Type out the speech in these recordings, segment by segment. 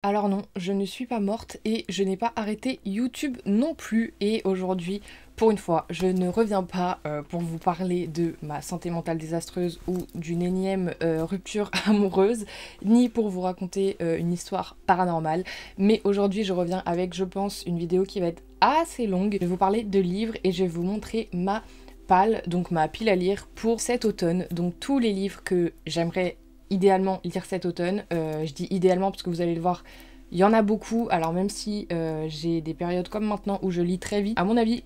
Alors non, je ne suis pas morte et je n'ai pas arrêté YouTube non plus. Et aujourd'hui, pour une fois, je ne reviens pas pour vous parler de ma santé mentale désastreuse ou d'une énième rupture amoureuse, ni pour vous raconter une histoire paranormale. Mais aujourd'hui, je reviens avec, je pense, une vidéo qui va être assez longue. Je vais vous parler de livres et je vais vous montrer ma palle, donc ma pile à lire pour cet automne. Donc tous les livres que j'aimerais idéalement lire cet automne. Je dis idéalement parce que vous allez le voir, il y en a beaucoup. Alors même si j'ai des périodes comme maintenant où je lis très vite, à mon avis,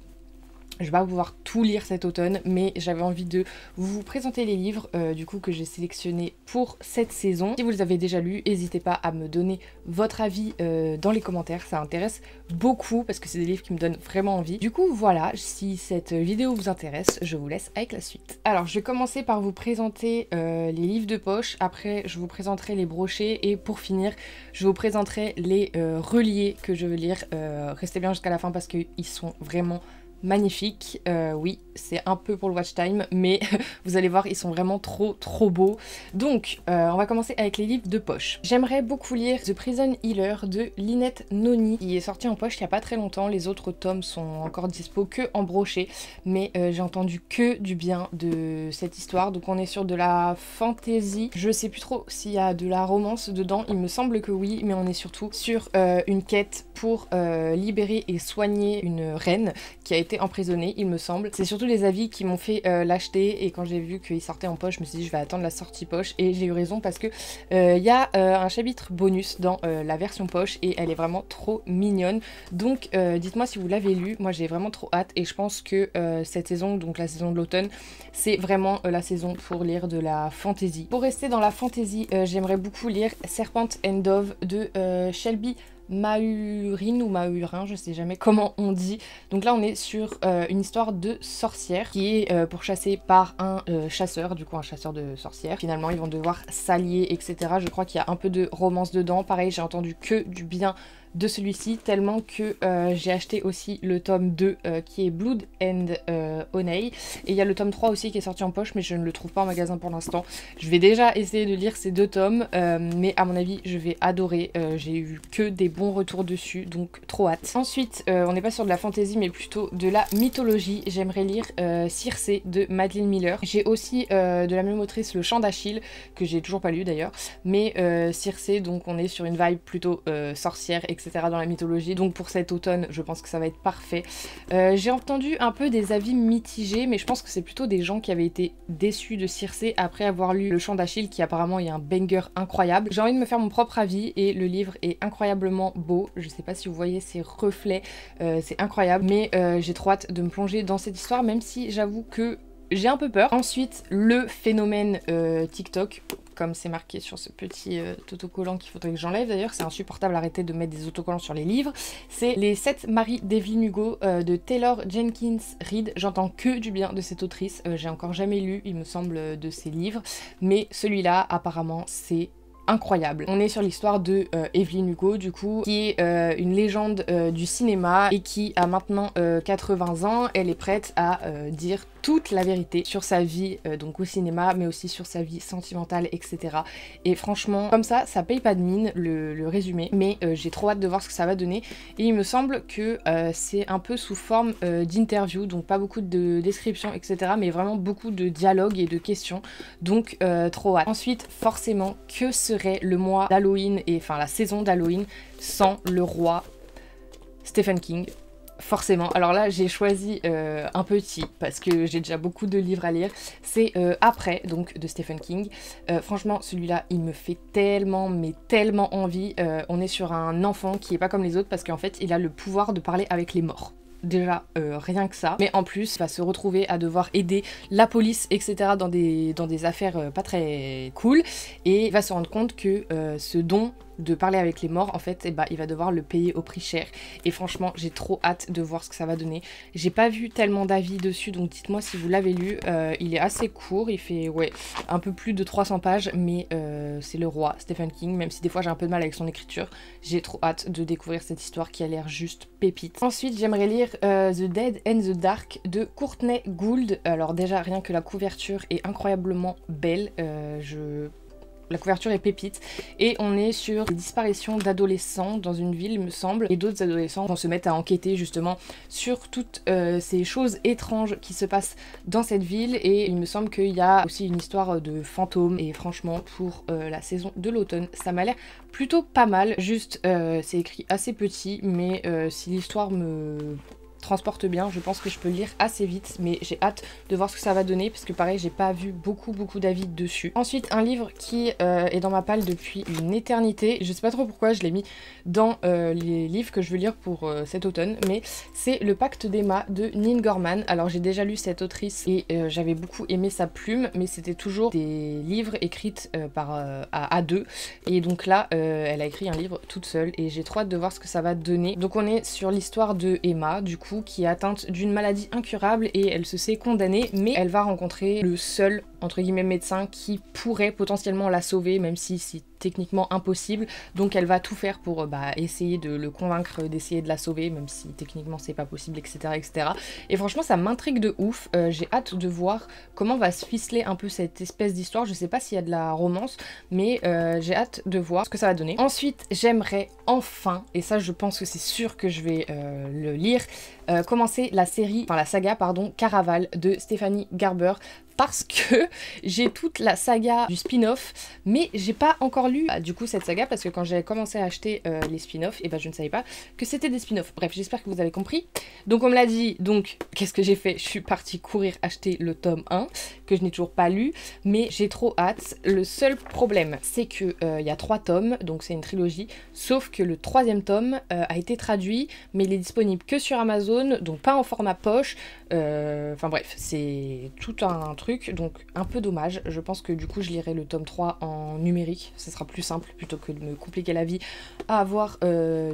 je vais pas pouvoir tout lire cet automne, mais j'avais envie de vous présenter les livres du coup que j'ai sélectionnés pour cette saison. Si vous les avez déjà lus, n'hésitez pas à me donner votre avis dans les commentaires, ça intéresse beaucoup parce que c'est des livres qui me donnent vraiment envie. Du coup voilà, si cette vidéo vous intéresse, je vous laisse avec la suite. Alors je vais commencer par vous présenter les livres de poche, après je vous présenterai les brochets et pour finir je vous présenterai les reliés que je veux lire. Restez bien jusqu'à la fin parce qu'ils sont vraiment magnifique, oui c'est un peu pour le watch time mais vous allez voir ils sont vraiment trop beaux. Donc on va commencer avec les livres de poche. J'aimerais beaucoup lire The Prison Healer de Lynette Noni. Il est sorti en poche il n'y a pas très longtemps, les autres tomes sont encore dispo que en brochet, mais j'ai entendu que du bien de cette histoire. Donc on est sur de la fantasy, je sais plus trop s'il y a de la romance dedans, il me semble que oui, mais on est surtout sur une quête pour libérer et soigner une reine qui a été emprisonnée, il me semble. C'est surtout les avis qui m'ont fait l'acheter, et quand j'ai vu qu'il sortait en poche, je me suis dit je vais attendre la sortie poche, et j'ai eu raison parce que y a un chapitre bonus dans la version poche et elle est vraiment trop mignonne. Donc dites-moi si vous l'avez lu, moi j'ai vraiment trop hâte et je pense que cette saison, donc la saison de l'automne, c'est vraiment la saison pour lire de la fantasy. Pour rester dans la fantasy, j'aimerais beaucoup lire Serpent and Dove de Shelby Mahurine ou Mahurin, je sais jamais comment on dit. Donc là on est sur une histoire de sorcière qui est pourchassée par un chasseur, du coup un chasseur de sorcières. Finalement ils vont devoir s'allier, etc. Je crois qu'il y a un peu de romance dedans. Pareil, j'ai entendu que du bien de celui-ci, tellement que j'ai acheté aussi le tome 2 qui est Blood and Honey, et il y a le tome 3 aussi qui est sorti en poche mais je ne le trouve pas en magasin pour l'instant. Je vais déjà essayer de lire ces deux tomes mais à mon avis je vais adorer, j'ai eu que des bons retours dessus, donc trop hâte. Ensuite on n'est pas sur de la fantasy mais plutôt de la mythologie. J'aimerais lire Circé de Madeline Miller. J'ai aussi de la même autrice Le Chant d'Achille que j'ai toujours pas lu d'ailleurs, mais Circé, donc on est sur une vibe plutôt sorcière, etc. dans la mythologie, donc pour cet automne je pense que ça va être parfait. J'ai entendu un peu des avis mitigés, mais je pense que c'est plutôt des gens qui avaient été déçus de Circé après avoir lu Le Chant d'Achille, qui apparemment est un banger incroyable. J'ai envie de me faire mon propre avis et le livre est incroyablement beau. Je sais pas si vous voyez ces reflets, c'est incroyable, mais j'ai trop hâte de me plonger dans cette histoire, même si j'avoue que j'ai un peu peur. Ensuite, le phénomène TikTok, comme c'est marqué sur ce petit autocollant qu'il faudrait que j'enlève d'ailleurs, c'est insupportable, arrêtez de mettre des autocollants sur les livres. C'est Les 7 maris d'Evelyn Hugo de Taylor Jenkins Reid. J'entends que du bien de cette autrice, j'ai encore jamais lu, il me semble, de ses livres, mais celui-là apparemment c'est incroyable. On est sur l'histoire de Evelyn Hugo, du coup, qui est une légende du cinéma et qui a maintenant 80 ans. Elle est prête à dire toute la vérité sur sa vie donc au cinéma, mais aussi sur sa vie sentimentale, etc. Et franchement, comme ça paye pas de mine le résumé, mais j'ai trop hâte de voir ce que ça va donner. Et il me semble que c'est un peu sous forme d'interview, donc pas beaucoup de descriptions, etc. mais vraiment beaucoup de dialogues et de questions, donc trop hâte. Ensuite, forcément, que serait le mois d'Halloween, et enfin la saison d'Halloween, sans le roi Stephen King? Forcément. Alors là j'ai choisi un petit parce que j'ai déjà beaucoup de livres à lire. C'est Après, donc de Stephen King. Franchement celui-là il me fait tellement mais tellement envie. On est sur un enfant qui est pas comme les autres parce qu'en fait il a le pouvoir de parler avec les morts. Déjà rien que ça, mais en plus il va se retrouver à devoir aider la police, etc. dans des affaires pas très cool, et il va se rendre compte que ce don de parler avec les morts, en fait, eh ben, il va devoir le payer au prix cher. Et franchement, j'ai trop hâte de voir ce que ça va donner. J'ai pas vu tellement d'avis dessus, donc dites-moi si vous l'avez lu. Il est assez court, il fait ouais, un peu plus de 300 pages, mais c'est le roi, Stephen King, même si des fois j'ai un peu de mal avec son écriture. J'ai trop hâte de découvrir cette histoire qui a l'air juste pépite. Ensuite, j'aimerais lire The Dead and the Dark de Courtney Gould. Alors déjà, rien que la couverture est incroyablement belle. la couverture est pépite et on est sur les disparitions d'adolescents dans une ville, il me semble, et d'autres adolescents vont se mettre à enquêter justement sur toutes ces choses étranges qui se passent dans cette ville, et il me semble qu'il y a aussi une histoire de fantômes, et franchement pour la saison de l'automne ça m'a l'air plutôt pas mal. Juste c'est écrit assez petit, mais si l'histoire me transporte bien, je pense que je peux lire assez vite, mais j'ai hâte de voir ce que ça va donner parce que pareil j'ai pas vu beaucoup d'avis dessus. Ensuite un livre qui est dans ma palle depuis une éternité, je sais pas trop pourquoi je l'ai mis dans les livres que je veux lire pour cet automne, mais c'est Le Pacte d'Emma de Neil Gaiman. Alors j'ai déjà lu cette autrice et j'avais beaucoup aimé sa plume, mais c'était toujours des livres écrits à deux, et donc là elle a écrit un livre toute seule et j'ai trop hâte de voir ce que ça va donner. Donc on est sur l'histoire de Emma du coup, qui est atteinte d'une maladie incurable et elle se sait condamnée, mais elle va rencontrer le seul entre guillemets médecin qui pourrait potentiellement la sauver, même si c'est techniquement impossible. Donc elle va tout faire pour essayer de le convaincre d'essayer de la sauver, même si techniquement c'est pas possible, etc., etc. Et franchement ça m'intrigue de ouf. J'ai hâte de voir comment va se ficeler un peu cette espèce d'histoire. Je sais pas s'il y a de la romance, mais j'ai hâte de voir ce que ça va donner. Ensuite j'aimerais enfin, et ça je pense que c'est sûr que je vais le lire, commencer la saga Caraval de Stephanie Garber, parce que j'ai toute la saga du spin-off, mais j'ai pas encore lu du coup cette saga, parce que quand j'ai commencé à acheter les spin-offs, et je ne savais pas que c'était des spin-offs. Bref, j'espère que vous avez compris. Donc on me l'a dit, donc qu'est-ce que j'ai fait? Je suis partie courir acheter le tome 1, que je n'ai toujours pas lu, mais j'ai trop hâte. Le seul problème, c'est que y a 3 tomes, donc c'est une trilogie, sauf que le 3e tome a été traduit, mais il est disponible que sur Amazon, donc pas en format poche. Enfin bref, c'est tout un truc, donc un peu dommage. Je pense que du coup je lirai le tome 3 en numérique, ce sera plus simple plutôt que de me compliquer la vie à avoir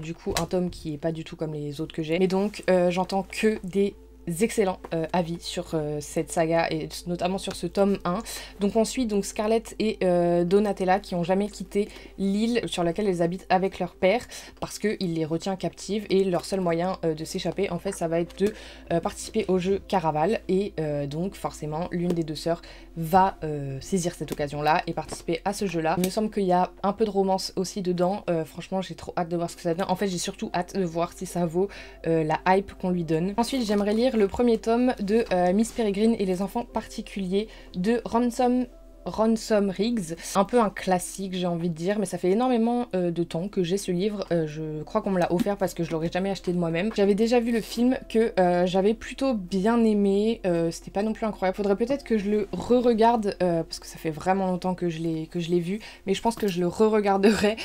du coup un tome qui est pas du tout comme les autres que j'ai. Mais donc j'entends que des excellents avis sur cette saga et notamment sur ce tome 1. Donc on suit donc Scarlett et Donatella qui ont jamais quitté l'île sur laquelle elles habitent avec leur père parce qu'il les retient captives, et leur seul moyen de s'échapper en fait ça va être de participer au jeu Caraval, et donc forcément l'une des deux sœurs va saisir cette occasion là et participer à ce jeu là. Il me semble qu'il y a un peu de romance aussi dedans. Franchement j'ai trop hâte de voir ce que ça donne. En fait j'ai surtout hâte de voir si ça vaut la hype qu'on lui donne. Ensuite j'aimerais lire le premier tome de Miss Peregrine et les enfants particuliers de Ransom Riggs, un peu un classique j'ai envie de dire, mais ça fait énormément de temps que j'ai ce livre. Je crois qu'on me l'a offert parce que je l'aurais jamais acheté de moi-même. J'avais déjà vu le film que j'avais plutôt bien aimé, c'était pas non plus incroyable. Faudrait peut-être que je le re-regarde parce que ça fait vraiment longtemps que je l'ai vu, mais je pense que je le re-regarderai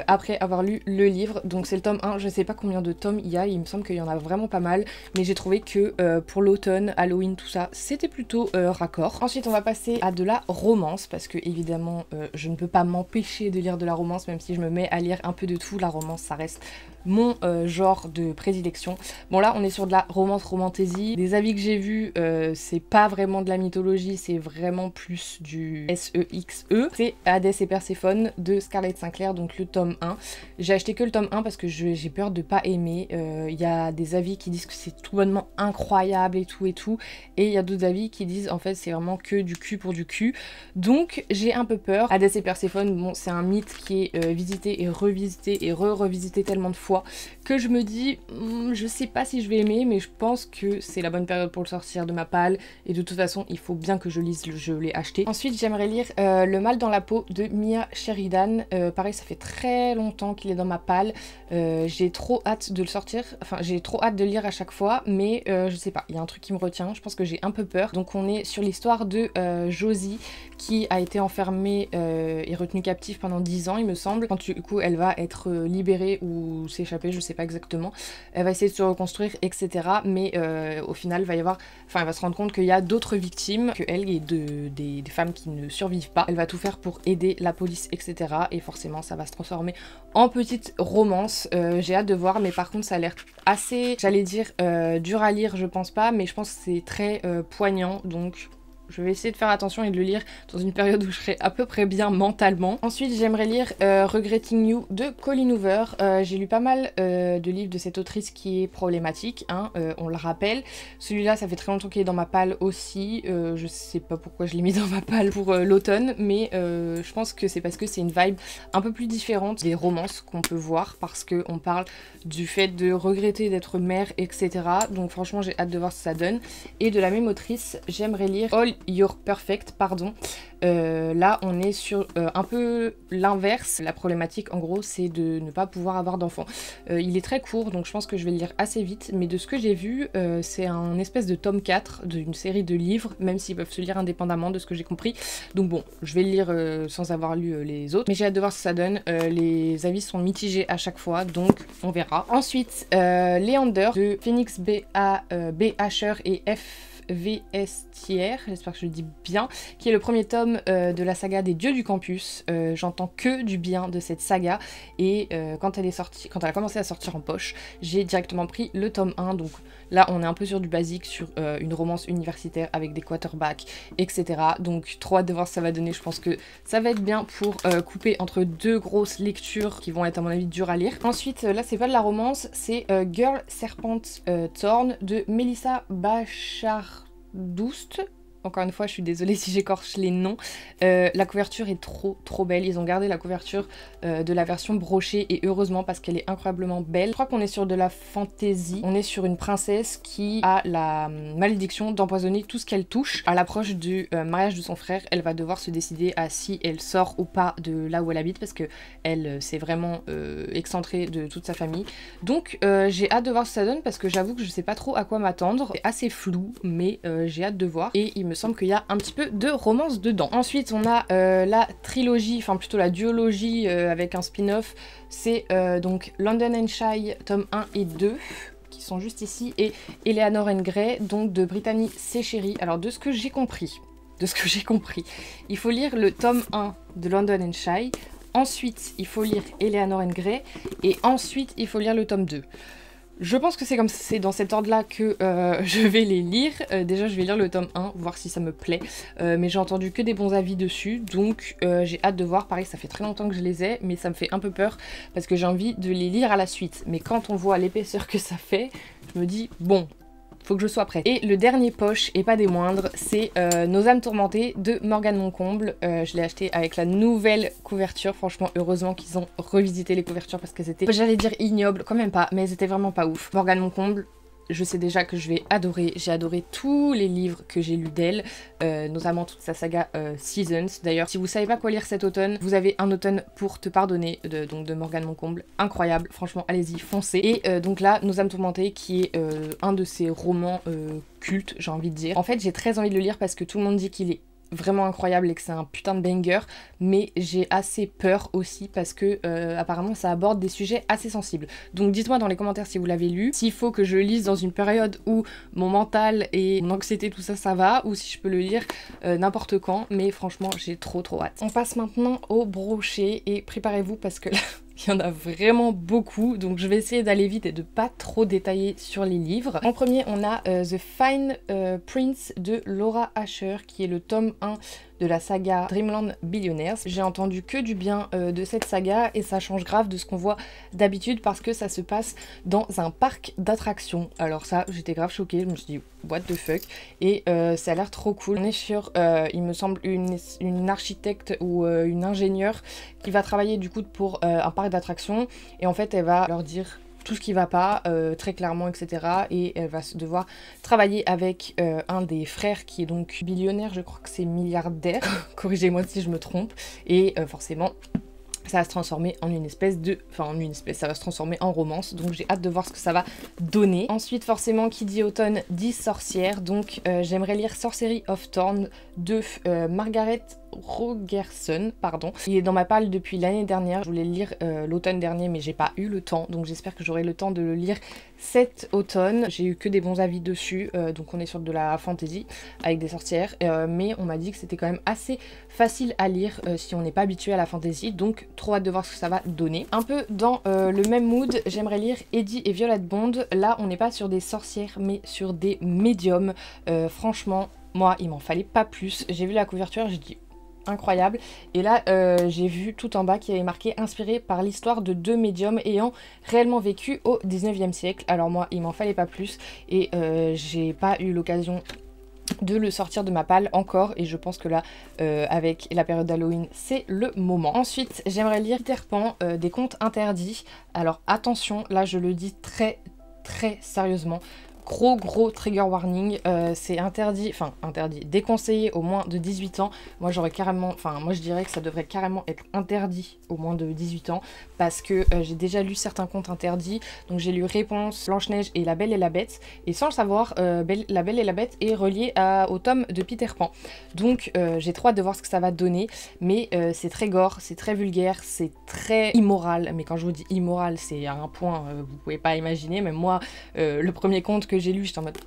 après avoir lu le livre. Donc c'est le tome 1, je sais pas combien de tomes il y a, il me semble qu'il y en a vraiment pas mal, mais j'ai trouvé que pour l'automne, Halloween, tout ça, c'était plutôt raccord. Ensuite on va passer à de la romance, parce que évidemment je ne peux pas m'empêcher de lire de la romance, même si je me mets à lire un peu de tout. La romance ça reste mon genre de prédilection. Bon là on est sur de la romance romantasy. Des avis que j'ai vus, c'est pas vraiment de la mythologie, c'est vraiment plus du SEXE. C'est Hadès et Perséphone de Scarlett Sinclair, donc le tome 1. J'ai acheté que le tome 1 parce que j'ai peur de pas aimer. Il y a des avis qui disent que c'est tout bonnement incroyable et tout, et il y a d'autres avis qui disent en fait c'est vraiment que du cul pour du cul. Donc j'ai un peu peur. Hadès et Perséphone, bon c'est un mythe qui est visité et revisité et revisité tellement de fois que je me dis je sais pas si je vais aimer, mais je pense que c'est la bonne période pour le sortir de ma palle, et de toute façon il faut bien que je lise, je l'ai acheté. Ensuite j'aimerais lire Le Mal dans la peau de Mia Sheridan. Pareil ça fait très longtemps qu'il est dans ma palle, j'ai trop hâte de le sortir, enfin j'ai trop hâte de le lire à chaque fois, mais je sais pas, il y a un truc qui me retient, je pense que j'ai un peu peur. Donc on est sur l'histoire de Josie qui a été enfermée et retenue captive pendant 10 ans il me semble. Quand du coup elle va être libérée ou s'échapper, je sais pas exactement, elle va essayer de se reconstruire etc, mais au final elle va se rendre compte qu'il y a d'autres victimes que elle, et des femmes qui ne survivent pas. Elle va tout faire pour aider la police etc, et forcément ça va se transformer en petite romance. J'ai hâte de voir, mais par contre ça a l'air assez, j'allais dire dur à lire, je pense pas, mais je pense que c'est très poignant, donc je vais essayer de faire attention et de le lire dans une période où je serai à peu près bien mentalement. Ensuite, j'aimerais lire Regretting You de Colleen Hoover. J'ai lu pas mal de livres de cette autrice qui est problématique, hein, on le rappelle. Celui-là, ça fait très longtemps qu'il est dans ma palle aussi. Je sais pas pourquoi je l'ai mis dans ma palle pour l'automne, mais je pense que c'est parce que c'est une vibe un peu plus différente des romances qu'on peut voir, parce qu'on parle du fait de regretter d'être mère, etc. Donc franchement, j'ai hâte de voir ce que ça donne. Et de la même autrice, j'aimerais lire All You're Perfect, pardon. Là, on est sur un peu l'inverse. La problématique, en gros, c'est de ne pas pouvoir avoir d'enfants. Il est très court, donc je pense que je vais le lire assez vite. Mais de ce que j'ai vu, c'est un espèce de tome 4 d'une série de livres, même s'ils peuvent se lire indépendamment de ce que j'ai compris. Donc bon, je vais le lire sans avoir lu les autres. Mais j'ai hâte de voir ce que ça donne. Les avis sont mitigés à chaque fois, donc on verra. Ensuite, Leander de Phoenix B. Asher et F. Vestiaire, j'espère que je le dis bien, qui est le premier tome de la saga des dieux du campus. J'entends que du bien de cette saga et quand elle a commencé à sortir en poche, j'ai directement pris le tome 1, donc là on est un peu sur du basique, sur une romance universitaire avec des quarterbacks, etc. Donc trop hâte de voir ce que ça va donner. Je pense que ça va être bien pour couper entre deux grosses lectures qui vont être à mon avis dures à lire. Ensuite, là c'est pas de la romance, c'est Girl Serpent Thorn de Melissa Bachar Doust. Encore une fois, je suis désolée si j'écorche les noms. La couverture est trop belle. Ils ont gardé la couverture de la version brochée et heureusement parce qu'elle est incroyablement belle. Je crois qu'on est sur de la fantasy. On est sur une princesse qui a la malédiction d'empoisonner tout ce qu'elle touche. À l'approche du mariage de son frère, elle va devoir se décider à si elle sort ou pas de là où elle habite parce que elle s'est vraiment excentrée de toute sa famille. Donc j'ai hâte de voir ce que ça donne parce que j'avoue que je sais pas trop à quoi m'attendre. C'est assez flou, mais j'ai hâte de voir. Et il me semble qu'il y a un petit peu de romance dedans. Ensuite, on a la trilogie, enfin plutôt la duologie avec un spin-off. C'est donc London and Shy, tome 1 et 2, qui sont juste ici, et Eleanor and Grey, donc de Brittany Sechery. Alors, de ce que j'ai compris, il faut lire le tome 1 de London and Shy, ensuite, il faut lire Eleanor and Grey, et ensuite, il faut lire le tome 2. Je pense que c'est dans cet ordre-là que je vais les lire. Déjà, je vais lire le tome 1, voir si ça me plaît. Mais j'ai entendu que des bons avis dessus, donc j'ai hâte de voir. Pareil, ça fait très longtemps que je les ai, mais ça me fait un peu peur parce que j'ai envie de les lire à la suite. Mais quand on voit l'épaisseur que ça fait, je me dis, bon, faut que je sois prête. Et le dernier poche, et pas des moindres, c'est Nos âmes tourmentées de Morgane Moncomble. Je l'ai acheté avec la nouvelle couverture. Franchement, heureusement qu'ils ont revisité les couvertures parce qu'elles étaient, j'allais dire ignobles, quand même pas, mais elles étaient vraiment pas ouf. Morgane Moncomble, je sais déjà que je vais adorer. J'ai adoré tous les livres que j'ai lus d'elle, notamment toute sa saga Seasons. D'ailleurs, si vous savez pas quoi lire cet automne, vous avez Un automne pour te pardonner, donc de Morgane Moncomble. Incroyable, franchement, allez-y, foncez. Et donc là, Nos âmes tourmentées, qui est un de ses romans cultes, j'ai envie de dire. En fait, j'ai très envie de le lire parce que tout le monde dit qu'il est vraiment incroyable et que c'est un putain de banger, mais j'ai assez peur aussi parce que apparemment ça aborde des sujets assez sensibles. Donc dites-moi dans les commentaires si vous l'avez lu, s'il faut que je le lise dans une période où mon mental et mon anxiété, tout ça, ça va, ou si je peux le lire n'importe quand, mais franchement j'ai trop hâte. On passe maintenant au brochet et préparez-vous parce que là il y en a vraiment beaucoup, donc je vais essayer d'aller vite et de pas trop détailler sur les livres. En premier, on a The Fine Prince de Laura Asher, qui est le tome 1 de la saga Dreamland Billionaires. J'ai entendu que du bien de cette saga et ça change grave de ce qu'on voit d'habitude parce que ça se passe dans un parc d'attractions. Alors ça, j'étais grave choquée, je me suis dit what the fuck, et ça a l'air trop cool. On est sur, il me semble, une architecte ou une ingénieure qui va travailler du coup pour un parc d'attractions et en fait elle va leur dire tout ce qui va pas, très clairement, etc. Et elle va devoir travailler avec un des frères qui est donc billionnaire, je crois que c'est milliardaire, corrigez-moi si je me trompe, et forcément ça va se transformer en une espèce de... Enfin, ça va se transformer en romance, donc j'ai hâte de voir ce que ça va donner. Ensuite, forcément, qui dit automne dit sorcière, donc j'aimerais lire Sorcery of Thorn de Margaret Rogerson, pardon. Il est dans ma palle depuis l'année dernière, je voulais le lire l'automne dernier, mais j'ai pas eu le temps, donc j'espère que j'aurai le temps de le lire cet automne. J'ai eu que des bons avis dessus, donc on est sur de la fantasy avec des sorcières, mais on m'a dit que c'était quand même assez facile à lire si on n'est pas habitué à la fantasy, donc trop hâte de voir ce que ça va donner. Un peu dans le même mood, j'aimerais lire Eddie et Violet Bond. Là, on n'est pas sur des sorcières, mais sur des médiums. Franchement, moi il m'en fallait pas plus. J'ai vu la couverture, j'ai dit incroyable, et là j'ai vu tout en bas qui avait marqué inspiré par l'histoire de deux médiums ayant réellement vécu au 19e siècle. Alors moi il m'en fallait pas plus, et j'ai pas eu l'occasion de le sortir de ma palle encore, et je pense que là avec la période d'Halloween c'est le moment. Ensuite j'aimerais lire Peter Pan, des contes interdits. Alors attention, là je le dis très sérieusement, gros trigger warning, c'est interdit, enfin interdit, déconseillé aux moins de 18 ans. Moi j'aurais carrément, enfin moi je dirais que ça devrait carrément être interdit aux moins de 18 ans, parce que j'ai déjà lu certains contes interdits. Donc j'ai lu Réponse, Blanche-Neige et La Belle et la Bête, et sans le savoir, La Belle et la Bête est reliée au tome de Peter Pan. Donc j'ai trop hâte de voir ce que ça va donner, mais c'est très gore, c'est très vulgaire, c'est très immoral. Mais quand je vous dis immoral, c'est à un point vous pouvez pas imaginer. Même moi, le premier conte que j'ai lu, j'étais en mode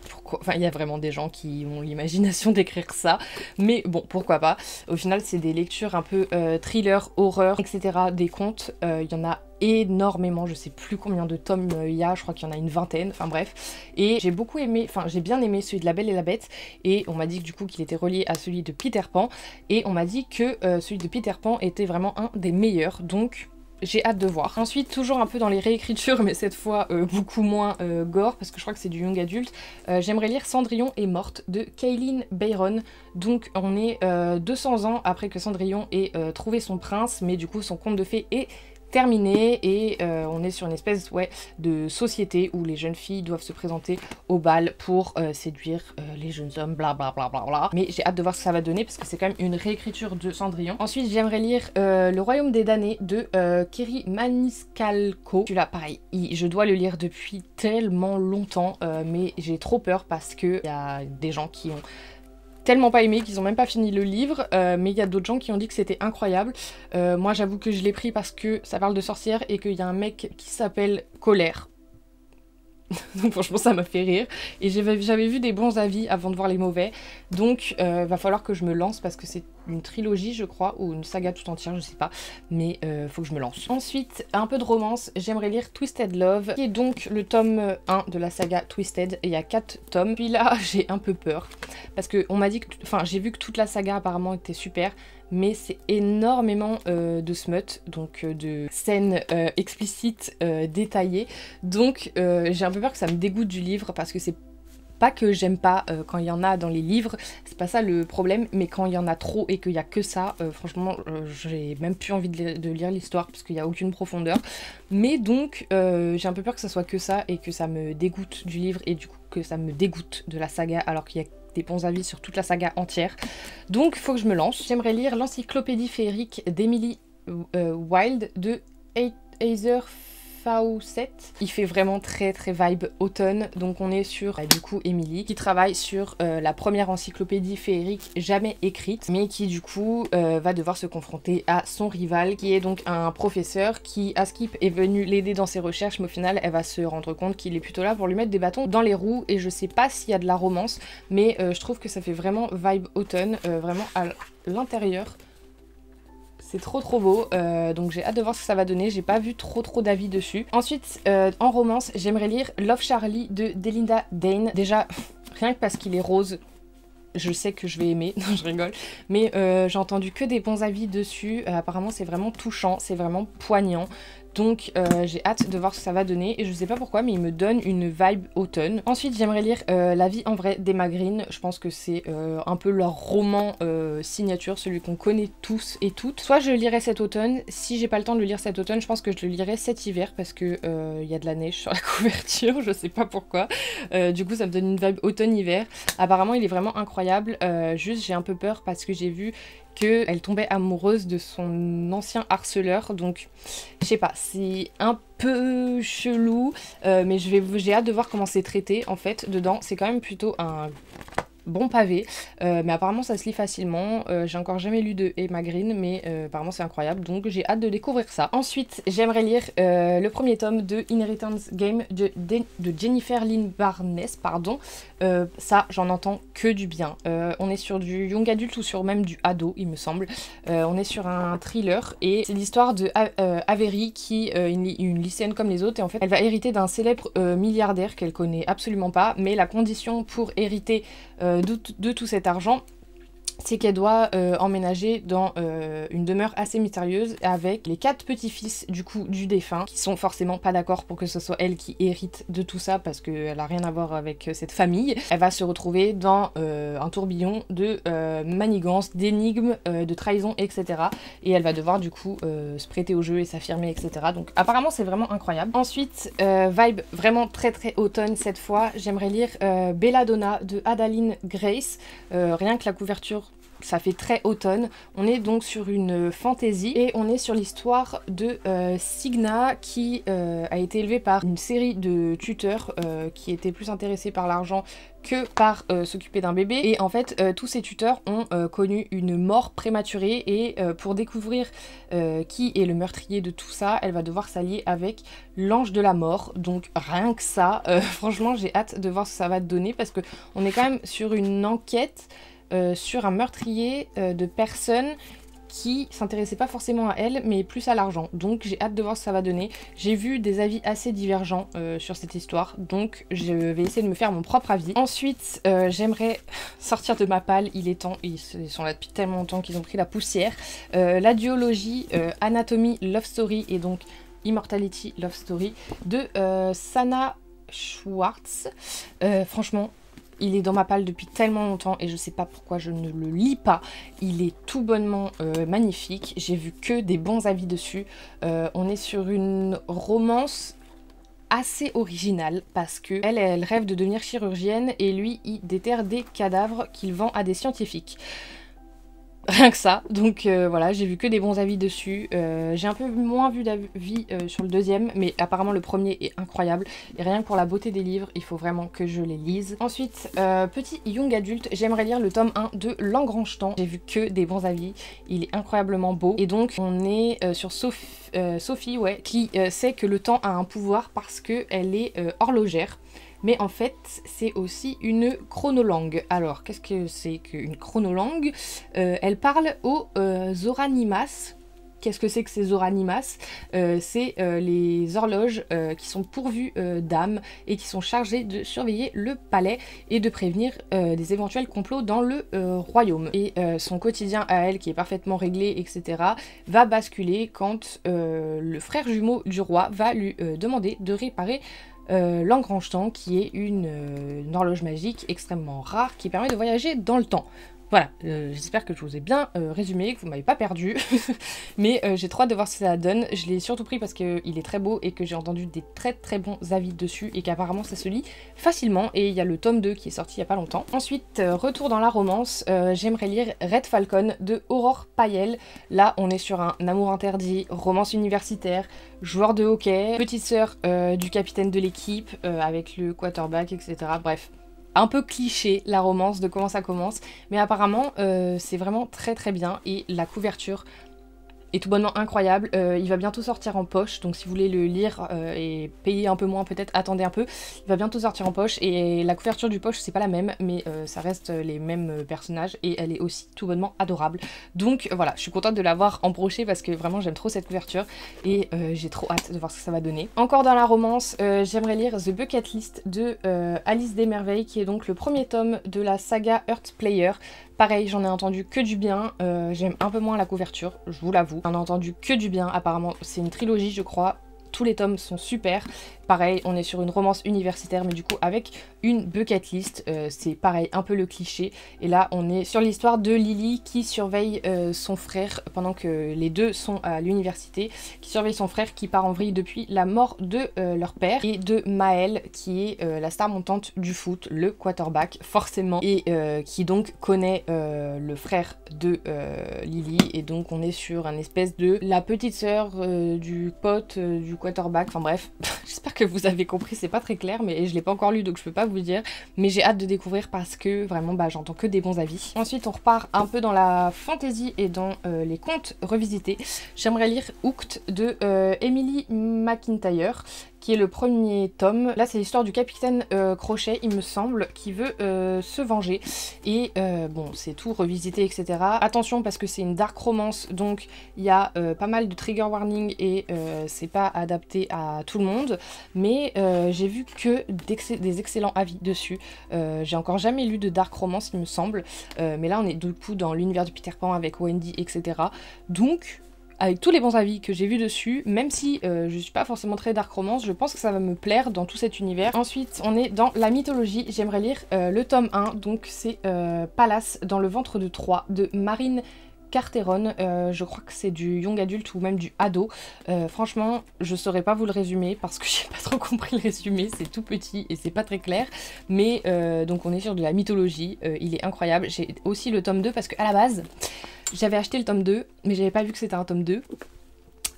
pourquoi, enfin il y a vraiment des gens qui ont l'imagination d'écrire ça, mais bon pourquoi pas. Au final c'est des lectures un peu thriller, horreur, etc. Des contes, il y en a énormément, je sais plus combien de tomes il y a, je crois qu'il y en a une vingtaine, enfin bref. Et j'ai beaucoup aimé, enfin j'ai bien aimé celui de La Belle et la Bête, et on m'a dit que du coup qu'il était relié à celui de Peter Pan, et on m'a dit que celui de Peter Pan était vraiment un des meilleurs, donc j'ai hâte de voir. Ensuite, toujours un peu dans les réécritures, mais cette fois beaucoup moins gore, parce que je crois que c'est du young adulte, j'aimerais lire Cendrillon est morte de Kaylin Byron. Donc on est 200 ans après que Cendrillon ait trouvé son prince, mais du coup son conte de fées est terminé, et on est sur une espèce de société où les jeunes filles doivent se présenter au bal pour séduire les jeunes hommes, bla bla bla bla bla. Mais j'ai hâte de voir ce que ça va donner, parce que c'est quand même une réécriture de Cendrillon. Ensuite j'aimerais lire Le Royaume des damnés de Kerry Maniscalco. Celui-là pareil, je dois le lire depuis tellement longtemps, mais j'ai trop peur parce que il y a des gens qui ont tellement pas aimé qu'ils ont même pas fini le livre, mais il y a d'autres gens qui ont dit que c'était incroyable. Moi j'avoue que je l'ai pris parce que ça parle de sorcières et qu'il y a un mec qui s'appelle Colère. Donc franchement ça m'a fait rire, et j'avais vu des bons avis avant de voir les mauvais, donc va falloir que je me lance, parce que c'est une trilogie je crois, ou une saga tout entière, je sais pas, mais faut que je me lance. Ensuite un peu de romance, j'aimerais lire Twisted Love, qui est donc le tome 1 de la saga Twisted, et il y a 4 tomes. Puis là j'ai un peu peur, parce que on m'a dit que, enfin j'ai vu que toute la saga apparemment était super, mais c'est énormément de smut, donc de scènes explicites, détaillées, donc j'ai un peu peur que ça me dégoûte du livre, parce que c'est pas que j'aime pas quand il y en a dans les livres, c'est pas ça le problème, mais quand il y en a trop et qu'il y a que ça, franchement j'ai même plus envie de lire l'histoire, parce qu'il y a aucune profondeur. Mais donc j'ai un peu peur que ça soit que ça, et que ça me dégoûte du livre, et du coup que ça me dégoûte de la saga, alors qu'il y a des bons avis sur toute la saga entière. Donc faut que je me lance. J'aimerais lire l'encyclopédie féerique d'Emily Wilde de Heather Fawcett. Il fait vraiment très vibe automne, donc on est sur du coup Emily qui travaille sur la première encyclopédie féerique jamais écrite, mais qui du coup va devoir se confronter à son rival, qui est donc un professeur qui à Skip est venu l'aider dans ses recherches, mais au final elle va se rendre compte qu'il est plutôt là pour lui mettre des bâtons dans les roues. Et je sais pas s'il y a de la romance, mais je trouve que ça fait vraiment vibe automne, vraiment à l'intérieur. C'est trop beau, donc j'ai hâte de voir ce que ça va donner. J'ai pas vu trop d'avis dessus. Ensuite, en romance, j'aimerais lire Love Charlie de Delinda Dane. Déjà, rien que parce qu'il est rose, je sais que je vais aimer, non je rigole, mais j'ai entendu que des bons avis dessus. Apparemment c'est vraiment touchant, c'est vraiment poignant. Donc j'ai hâte de voir ce que ça va donner, et je sais pas pourquoi mais il me donne une vibe automne. Ensuite j'aimerais lire La vie en vrai d'Emma Green. Je pense que c'est un peu leur roman signature, celui qu'on connaît tous et toutes. Soit je le lirai cet automne, si j'ai pas le temps de le lire cet automne, je pense que je le lirai cet hiver, parce que il y a de la neige sur la couverture, je sais pas pourquoi. Du coup ça me donne une vibe automne-hiver. Apparemment il est vraiment incroyable, juste j'ai un peu peur parce que j'ai vu qu'elle tombait amoureuse de son ancien harceleur, donc je sais pas, c'est un peu chelou, mais j'ai hâte de voir comment c'est traité en fait dedans. C'est quand même plutôt un bon pavé, mais apparemment ça se lit facilement. J'ai encore jamais lu de Emma Green, mais apparemment c'est incroyable, donc j'ai hâte de découvrir ça. Ensuite, j'aimerais lire le premier tome de Inheritance Game de Jennifer Lynn Barnes, pardon. Ça, j'en entends que du bien. On est sur du young adulte ou sur même du ado, il me semble. On est sur un thriller et c'est l'histoire de Avery qui est une lycéenne comme les autres, et en fait elle va hériter d'un célèbre milliardaire qu'elle connaît absolument pas, mais la condition pour hériter de tout cet argent, c'est qu'elle doit emménager dans une demeure assez mystérieuse avec les 4 petits-fils du coup du défunt, qui sont forcément pas d'accord pour que ce soit elle qui hérite de tout ça parce qu'elle a rien à voir avec cette famille. Elle va se retrouver dans un tourbillon de manigances, d'énigmes, de trahison, etc. Et elle va devoir du coup se prêter au jeu et s'affirmer, etc. Donc apparemment c'est vraiment incroyable. Ensuite, vibe vraiment très automne cette fois, j'aimerais lire Belladonna de Adaline Grace. Rien que la couverture, ça fait très automne. On est donc sur une fantasy et on est sur l'histoire de Signa qui a été élevée par une série de tuteurs qui étaient plus intéressés par l'argent que par s'occuper d'un bébé. Et en fait, tous ces tuteurs ont connu une mort prématurée et pour découvrir qui est le meurtrier de tout ça, elle va devoir s'allier avec l'ange de la mort. Donc rien que ça, franchement j'ai hâte de voir ce que ça va donner parce que on est quand même sur une enquête sur un meurtrier de personnes qui s'intéressaient pas forcément à elle mais plus à l'argent, donc j'ai hâte de voir ce que ça va donner. J'ai vu des avis assez divergents sur cette histoire, donc je vais essayer de me faire mon propre avis. Ensuite j'aimerais sortir de ma palle, il est temps, ils sont là depuis tellement longtemps qu'ils ont pris la poussière. La duologie Anatomy Love Story et donc Immortality Love Story de Sana Schwartz. Franchement, il est dans ma palle depuis tellement longtemps et je sais pas pourquoi je ne le lis pas. Il est tout bonnement magnifique. J'ai vu que des bons avis dessus. On est sur une romance assez originale parce que elle rêve de devenir chirurgienne et lui il déterre des cadavres qu'il vend à des scientifiques. Rien que ça, donc voilà, j'ai vu que des bons avis dessus. J'ai un peu moins vu d'avis sur le deuxième, mais apparemment le premier est incroyable. Et rien que pour la beauté des livres, il faut vraiment que je les lise. Ensuite, petit young adulte, j'aimerais lire le tome 1 de L'Engrangetant. J'ai vu que des bons avis, il est incroyablement beau. Et donc on est sur Sophie, ouais, qui sait que le temps a un pouvoir parce qu'elle est horlogère. Mais en fait, c'est aussi une chronolangue. Alors, qu'est-ce que c'est qu'une chronolangue? Elle parle aux Zoranimas. Qu'est-ce que c'est que ces Zoranimas? C'est les horloges qui sont pourvues d'âmes et qui sont chargées de surveiller le palais et de prévenir des éventuels complots dans le royaume. Et son quotidien à elle, qui est parfaitement réglé, etc., va basculer quand le frère jumeau du roi va lui demander de réparer L'Engrangetant, qui est une horloge magique extrêmement rare qui permet de voyager dans le temps. Voilà, j'espère que je vous ai bien résumé, que vous m'avez pas perdu, mais j'ai trop hâte de voir ce que ça donne. Je l'ai surtout pris parce qu'il est très beau et que j'ai entendu des très bons avis dessus et qu'apparemment ça se lit facilement, et il y a le tome 2 qui est sorti il y a pas longtemps. Ensuite, retour dans la romance, j'aimerais lire Red Falcon de Aurore Payel. Là, on est sur un amour interdit, romance universitaire, joueur de hockey, petite sœur du capitaine de l'équipe avec le quarterback, etc. Bref. Un peu cliché la romance de comment ça commence, mais apparemment c'est vraiment très bien et la couverture est tout bonnement incroyable. Il va bientôt sortir en poche, donc si vous voulez le lire et payer un peu moins, peut-être attendez un peu. Il va bientôt sortir en poche et la couverture du poche c'est pas la même, mais ça reste les mêmes personnages et elle est aussi tout bonnement adorable. Donc voilà, je suis contente de l'avoir en brochet parce que vraiment j'aime trop cette couverture et j'ai trop hâte de voir ce que ça va donner. Encore dans la romance, j'aimerais lire The Bucket List de Alice Desmerveilles, qui est donc le premier tome de la saga Earth Player. Pareil, j'en ai entendu que du bien, j'aime un peu moins la couverture, je vous l'avoue. J'en ai entendu que du bien, apparemment c'est une trilogie je crois, tous les tomes sont super. Pareil, on est sur une romance universitaire, mais du coup avec une bucket list, c'est pareil, un peu le cliché. Et là, on est sur l'histoire de Lily qui surveille son frère pendant que les deux sont à l'université, qui surveille son frère qui part en vrille depuis la mort de leur père, et de Maël qui est la star montante du foot, le quarterback forcément, et qui donc connaît le frère de Lily. Et donc on est sur un espèce de la petite sœur du pote du quarterback, enfin bref, j'espère que vous avez compris, c'est pas très clair, mais je l'ai pas encore lu donc je peux pas vous dire, mais j'ai hâte de découvrir parce que vraiment bah, j'entends que des bons avis. Ensuite on repart un peu dans la fantasy et dans les contes revisités. J'aimerais lire Hooked de Emily McIntyre, qui est le premier tome. Là c'est l'histoire du capitaine Crochet, il me semble, qui veut se venger, et bon c'est tout revisité etc. Attention parce que c'est une dark romance, donc il y a pas mal de trigger warning et c'est pas adapté à tout le monde, mais j'ai vu que des excellents avis dessus. J'ai encore jamais lu de dark romance il me semble, mais là on est du coup dans l'univers de Peter Pan avec Wendy etc. Donc avec tous les bons avis que j'ai vus dessus, même si je suis pas forcément très dark romance, je pense que ça va me plaire dans tout cet univers. Ensuite, on est dans la mythologie. J'aimerais lire le tome 1, donc c'est Pallas dans le ventre de Troie de Marine Carteron. Je crois que c'est du young adulte ou même du ado. Franchement, je saurais pas vous le résumer parce que j'ai pas trop compris le résumé, c'est tout petit et c'est pas très clair. Mais donc on est sur de la mythologie, il est incroyable. J'ai aussi le tome 2 parce qu'à la base, j'avais acheté le tome 2, mais j'avais pas vu que c'était un tome 2.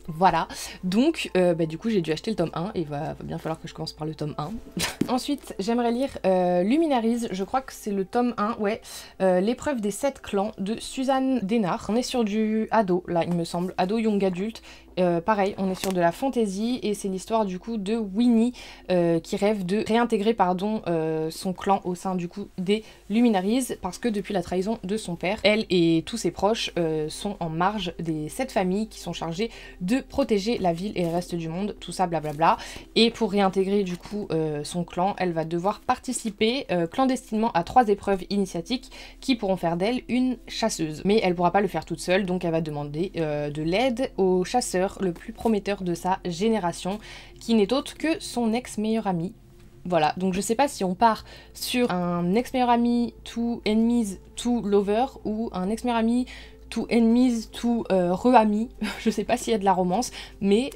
Voilà, donc bah, du coup j'ai dû acheter le tome 1 et va bien falloir que je commence par le tome 1. Ensuite j'aimerais lire Luminaries, je crois que c'est le tome 1, ouais, l'épreuve des 7 clans de Suzanne Dénard. On est sur du ado là il me semble, ado young adulte. Pareil, on est sur de la fantasy et c'est l'histoire du coup de Winnie qui rêve de réintégrer son clan au sein du coup des Luminaries parce que depuis la trahison de son père, elle et tous ses proches sont en marge des 7 familles qui sont chargées de protéger la ville et le reste du monde, tout ça blablabla. Et pour réintégrer du coup son clan, elle va devoir participer clandestinement à 3 épreuves initiatiques qui pourront faire d'elle une chasseuse. Mais elle pourra pas le faire toute seule, donc elle va demander de l'aide au chasseur le plus prometteur de sa génération, qui n'est autre que son ex-meilleur ami. Voilà, donc je sais pas si on part sur un ex-meilleur ami to enemies to lover ou un ex-meilleur ami to enemies to re-amis. Je sais pas s'il y a de la romance, mais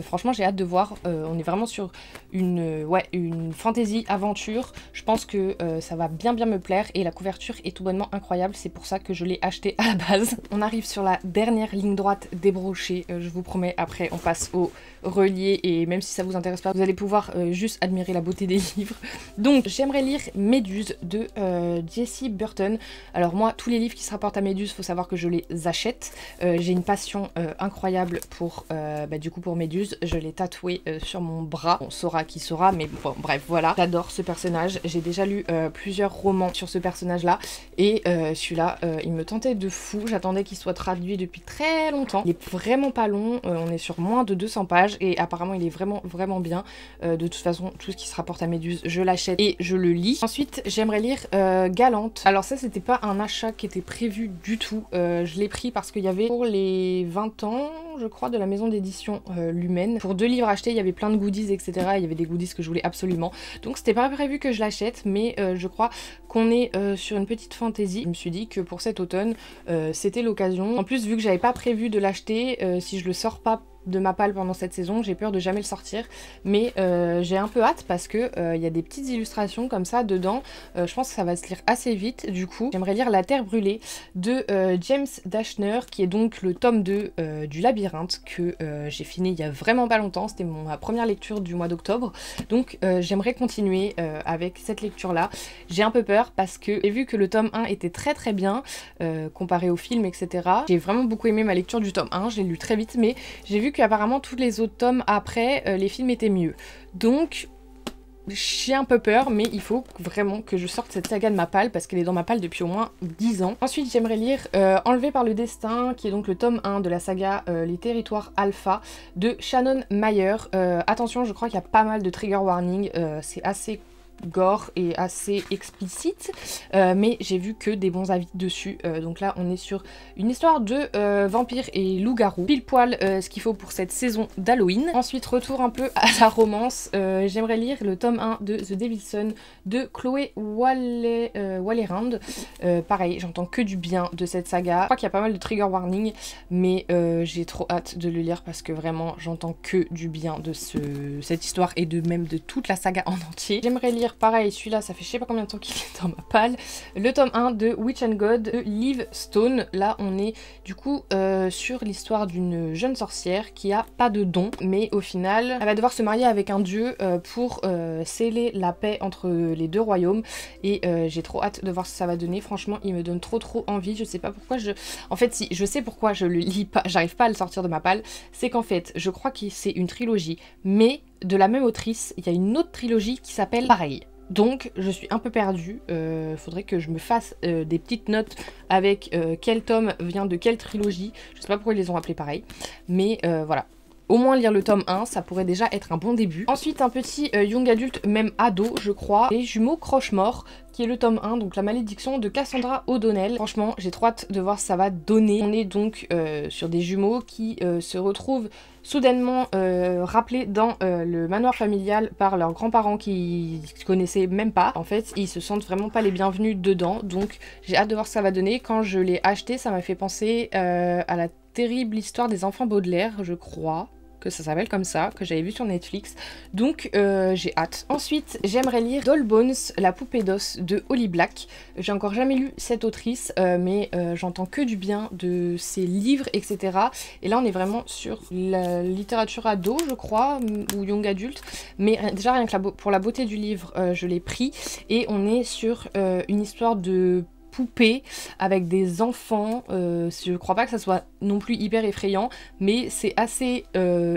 franchement j'ai hâte de voir. On est vraiment sur une fantasy aventure. Je pense que ça va bien me plaire et la couverture est tout bonnement incroyable. C'est pour ça que je l'ai acheté à la base. On arrive sur la dernière ligne droite débrochée. Je vous promets, après on passe au relié et même si ça vous intéresse pas, vous allez pouvoir juste admirer la beauté des livres. Donc j'aimerais lire Méduse de Jessie Burton. Alors moi, tous les livres qui se rapportent à Méduse, faut savoir que je les achète. J'ai une passion incroyable pour du coup pour Méduse. Je l'ai tatoué sur mon bras. On saura qui saura, mais bon, bref, voilà. J'adore ce personnage. J'ai déjà lu plusieurs romans sur ce personnage-là et celui-là, il me tentait de fou. J'attendais qu'il soit traduit depuis très longtemps. Il est vraiment pas long. On est sur moins de 200 pages et apparemment il est vraiment bien. De toute façon, tout ce qui se rapporte à Méduse, je l'achète et je le lis. Ensuite, j'aimerais lire Galante. Alors ça, c'était pas un achat qui était prévu du tout. Je l'ai pris parce qu'il y avait pour les 20 ans, je crois, de la maison d'édition Lumen. Pour 2 livres achetés, il y avait plein de goodies, etc. Il y avait des goodies que je voulais absolument. Donc c'était pas prévu que je l'achète, mais je crois qu'on est sur une petite fantaisie. Je me suis dit que pour cet automne, c'était l'occasion. En plus, vu que j'avais pas prévu de l'acheter, si je le sors pas de ma palle pendant cette saison, j'ai peur de jamais le sortir, mais j'ai un peu hâte parce que il y a des petites illustrations comme ça dedans. Je pense que ça va se lire assez vite. Du coup j'aimerais lire La Terre Brûlée de James Dashner, qui est donc le tome 2 du Labyrinthe que j'ai fini il y a vraiment pas longtemps. C'était ma première lecture du mois d'octobre, donc j'aimerais continuer avec cette lecture là. J'ai un peu peur parce que j'ai vu que le tome 1 était très bien comparé au film, etc. J'ai vraiment beaucoup aimé ma lecture du tome 1, je l'ai lu très vite, mais j'ai vu qu'apparemment tous les autres tomes après, les films étaient mieux. Donc j'ai un peu peur, mais il faut vraiment que je sorte cette saga de ma palle parce qu'elle est dans ma palle depuis au moins 10 ans. Ensuite j'aimerais lire Enlevé par le destin, qui est donc le tome 1 de la saga Les Territoires Alpha de Shannon Mayer. Attention, je crois qu'il y a pas mal de trigger warning, c'est assez gore et assez explicite, mais j'ai vu que des bons avis dessus, donc là on est sur une histoire de vampires et loups-garous, pile poil ce qu'il faut pour cette saison d'Halloween. Ensuite retour un peu à la romance, j'aimerais lire le tome 1 de The Devil's Son de Chloé Wallerand. Pareil, j'entends que du bien de cette saga. Je crois qu'il y a pas mal de trigger warning, mais j'ai trop hâte de le lire parce que vraiment j'entends que du bien de cette histoire et de même de toute la saga en entier. J'aimerais lire lire, pareil, celui-là, ça fait je sais pas combien de temps qu'il est dans ma palle, le tome 1 de Witch and God de Liv Stone. Là, on est du coup sur l'histoire d'une jeune sorcière qui a pas de don, mais au final, elle va devoir se marier avec un dieu pour sceller la paix entre les deux royaumes. Et j'ai trop hâte de voir ce que ça va donner. Franchement, il me donne trop envie. Je sais pas pourquoi En fait, si, je sais pourquoi je le lis pas, j'arrive pas à le sortir de ma palle. C'est qu'en fait, je crois que c'est une trilogie, mais de la même autrice, il y a une autre trilogie qui s'appelle pareil. Donc je suis un peu perdue, faudrait que je me fasse des petites notes avec quel tome vient de quelle trilogie. Je sais pas pourquoi ils les ont appelés pareil, mais voilà. Au moins lire le tome 1, ça pourrait déjà être un bon début. Ensuite, un petit young adulte, même ado, je crois. Les jumeaux Croche-Mort, qui est le tome 1, donc la malédiction de Cassandra O'Donnell. Franchement, j'ai trop hâte de voir ce que ça va donner. On est donc sur des jumeaux qui se retrouvent soudainement rappelés dans le manoir familial par leurs grands-parents qui se connaissaient même pas. En fait, ils se sentent vraiment pas les bienvenus dedans, donc j'ai hâte de voir ce que ça va donner. Quand je l'ai acheté, ça m'a fait penser à la terrible histoire des enfants Baudelaire, je crois que ça s'appelle comme ça, que j'avais vu sur Netflix, donc j'ai hâte. Ensuite, j'aimerais lire Doll Bones, la poupée d'os de Holly Black. J'ai encore jamais lu cette autrice, mais j'entends que du bien de ses livres, etc. Et là, on est vraiment sur la littérature ado, je crois, ou young adulte, mais déjà rien que pour la beauté du livre, je l'ai pris, et on est sur une histoire de poupée avec des enfants. Je crois pas que ça soit non plus hyper effrayant, mais c'est assez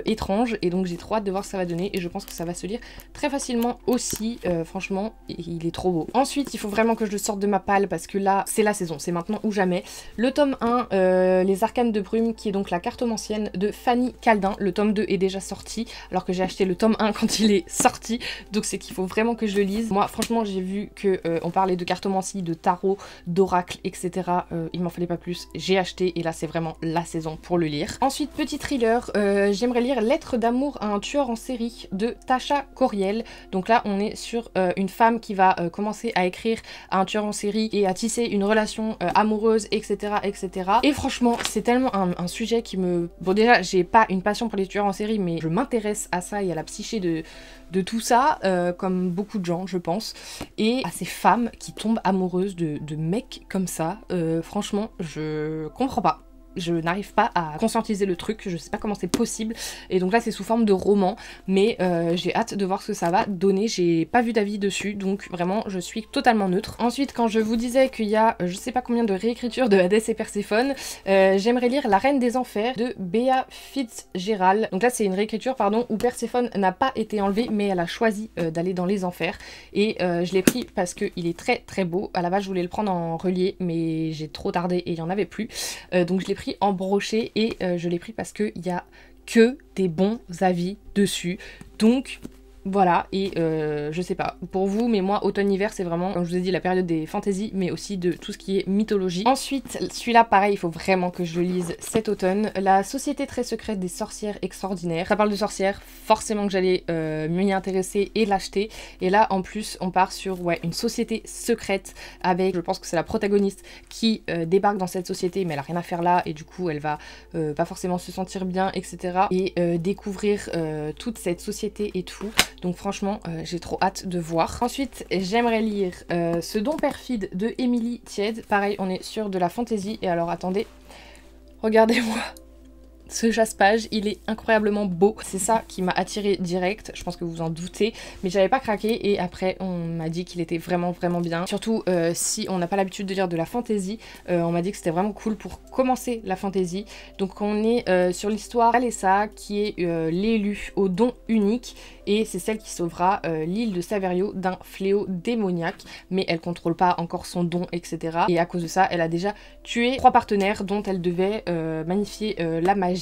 étrange, et donc j'ai trop hâte de voir ce que ça va donner, et je pense que ça va se lire très facilement aussi. Franchement, il est trop beau. Ensuite, il faut vraiment que je le sorte de ma palle, parce que là, c'est la saison, c'est maintenant ou jamais. Le tome 1, Les Arcanes de Brume, qui est donc la cartomancienne de Fanny Caldin. Le tome 2 est déjà sorti, alors que j'ai acheté le tome 1 quand il est sorti, donc c'est qu'il faut vraiment que je le lise. Moi, franchement, j'ai vu que on parlait de cartomancie, de tarot, d'oracle, etc. Il m'en fallait pas plus, j'ai acheté, et là c'est vraiment la saison pour le lire. Ensuite, petit thriller, j'aimerais lire Lettre d'amour à un tueur en série de Tasha Coriel. Donc là on est sur une femme qui va commencer à écrire à un tueur en série et à tisser une relation amoureuse, etc., etc. Et franchement, c'est tellement un sujet qui me... Bon, déjà, j'ai pas une passion pour les tueurs en série, mais je m'intéresse à ça et à la psyché de tout ça, comme beaucoup de gens, je pense, et à ces femmes qui tombent amoureuses de mecs comme ça. Franchement, je comprends pas. Je n'arrive pas à conscientiser le truc, je sais pas comment c'est possible, et donc là c'est sous forme de roman, mais j'ai hâte de voir ce que ça va donner. J'ai pas vu d'avis dessus, donc vraiment je suis totalement neutre. Ensuite, quand je vous disais qu'il y a je sais pas combien de réécritures de Hadès et Perséphone, j'aimerais lire La Reine des Enfers de Bea Fitzgerald. Donc là c'est une réécriture, pardon, où Perséphone n'a pas été enlevée, mais elle a choisi d'aller dans les enfers, et je l'ai pris parce qu'il est très beau. À la base je voulais le prendre en relié, mais j'ai trop tardé et il y en avait plus, donc je l'ai pris en brochet, et je l'ai pris parce qu'il y a que des bons avis dessus, donc voilà. Et je sais pas pour vous, mais moi automne-hiver c'est vraiment, comme je vous ai dit, la période des fantaisies, mais aussi de tout ce qui est mythologie. Ensuite, celui-là pareil, il faut vraiment que je le lise cet automne, La Société très secrète des sorcières extraordinaires. Ça parle de sorcières, forcément que j'allais m'y intéresser et l'acheter, et là en plus on part sur une société secrète avec, je pense que c'est la protagoniste qui débarque dans cette société, mais elle a rien à faire là, et du coup elle va pas forcément se sentir bien, etc., et découvrir toute cette société et tout. Donc franchement, j'ai trop hâte de voir. Ensuite, j'aimerais lire Ce don perfide de Émilie Tiède. Pareil, on est sur de la fantaisie. Et alors, attendez, regardez-moi ce jaspage, il est incroyablement beau. C'est ça qui m'a attiré direct, je pense que vous en doutez, mais j'avais pas craqué, et après on m'a dit qu'il était vraiment bien. Surtout si on n'a pas l'habitude de lire de la fantaisie, on m'a dit que c'était vraiment cool pour commencer la fantaisie. Donc on est sur l'histoire d'Alessa, qui est l'élue au don unique, et c'est celle qui sauvera l'île de Saverio d'un fléau démoniaque, mais elle contrôle pas encore son don, etc. Et à cause de ça, elle a déjà tué 3 partenaires dont elle devait magnifier la magie.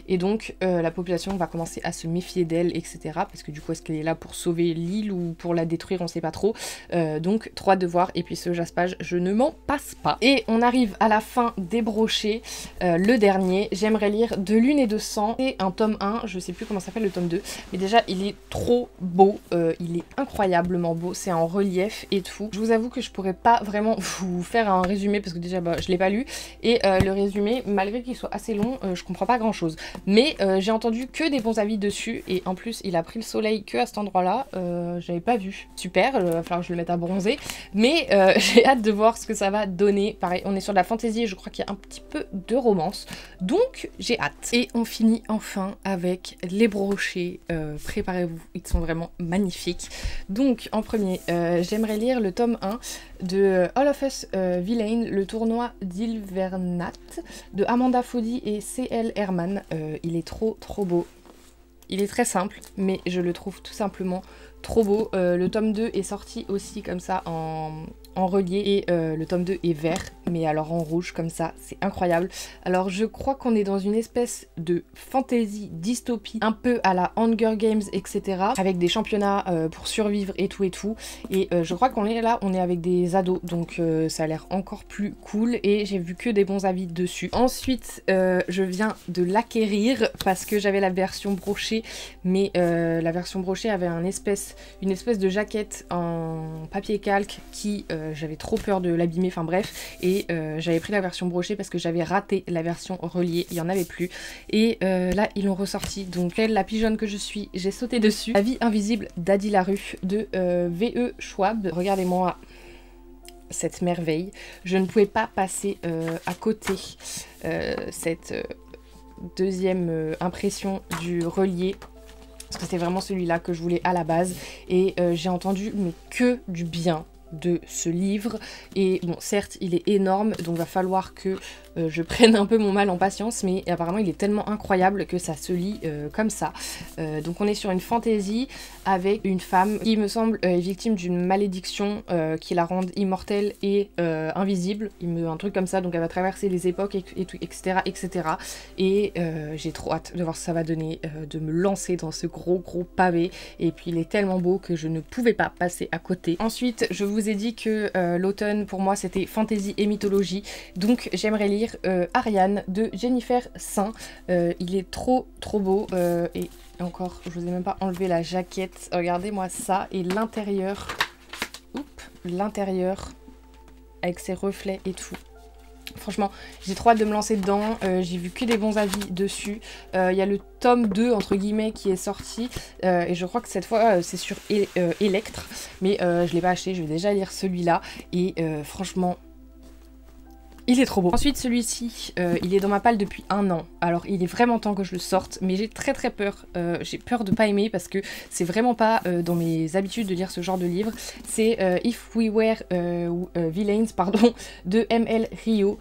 Et donc la population va commencer à se méfier d'elle, etc. Parce que du coup, est-ce qu'elle est là pour sauver l'île ou pour la détruire, on sait pas trop. Donc trop hâte de voir. Et puis ce jaspage, je ne m'en passe pas. Et on arrive à la fin des brochets, le dernier. J'aimerais lire De Lune et de Sang. C'est un tome 1, je sais plus comment s'appelle le tome 2, mais déjà il est trop beau, il est incroyablement beau, c'est en relief et tout. Je vous avoue que je pourrais pas vraiment vous faire un résumé parce que déjà je l'ai pas lu et le résumé, malgré qu'il soit assez long, je comprends pas grand chose. Mais j'ai entendu que des bons avis dessus et en plus il a pris le soleil que à cet endroit là, j'avais pas vu. Super, il va falloir que je le mette à bronzer, mais j'ai hâte de voir ce que ça va donner. Pareil, on est sur de la fantaisie et je crois qu'il y a un petit peu de romance, donc j'ai hâte. Et on finit enfin avec les brochets, préparez-vous, ils sont vraiment magnifiques. Donc en premier, j'aimerais lire le tome 1 de All of Us Villain, le tournoi d'Ilvernat de Amanda Foddy et C.L. Herman. Il est trop beau. Il est très simple, mais je le trouve tout simplement trop beau. Le tome 2 est sorti aussi comme ça en relié et le tome 2 est vert, mais alors en rouge comme ça, c'est incroyable. Alors je crois qu'on est dans une espèce de fantasy dystopie, un peu à la Hunger Games, etc. Avec des championnats pour survivre et tout. Et je crois qu'on est là, on est avec des ados, donc ça a l'air encore plus cool et j'ai vu que des bons avis dessus. Ensuite, je viens de l'acquérir parce que j'avais la version brochée, mais la version brochée avait une espèce de jaquette en papier calque qui j'avais trop peur de l'abîmer, enfin bref, et j'avais pris la version brochée parce que j'avais raté la version reliée, il n'y en avait plus, et là ils l'ont ressorti, donc elle, la pigeonne que je suis, j'ai sauté dessus. La vie invisible d'Adi Larue de V.E. Schwab. Regardez-moi cette merveille, je ne pouvais pas passer à côté cette deuxième impression du relié, parce que c'était vraiment celui-là que je voulais à la base, et j'ai entendu mais que du bien de ce livre, et bon certes il est énorme donc va falloir que je prenne un peu mon mal en patience, mais apparemment il est tellement incroyable que ça se lit comme ça. Donc on est sur une fantaisie avec une femme qui me semble est victime d'une malédiction qui la rend immortelle et invisible, un truc comme ça, donc elle va traverser les époques et tout, etc. Et j'ai trop hâte de voir ce que ça va donner, de me lancer dans ce gros pavé, et puis il est tellement beau que je ne pouvais pas passer à côté. Ensuite je vous ai dit que l'automne pour moi c'était fantasy et mythologie, donc j'aimerais lire Ariane de Jennifer Saint. Il est trop beau, et encore je vous ai même pas enlevé la jaquette, regardez-moi ça, et l'intérieur, l'intérieur avec ses reflets et tout. Franchement, j'ai trop hâte de me lancer dedans, j'ai vu que des bons avis dessus. Il y a le tome 2 entre guillemets qui est sorti, et je crois que cette fois c'est sur Electre, mais je l'ai pas acheté, je vais déjà lire celui-là, et franchement il est trop beau. Ensuite celui-ci, il est dans ma palle depuis 1 an, alors il est vraiment temps que je le sorte, mais j'ai très peur, j'ai peur de pas aimer parce que c'est vraiment pas dans mes habitudes de lire ce genre de livre. C'est If We Were Villains, pardon, de M.L. Rio.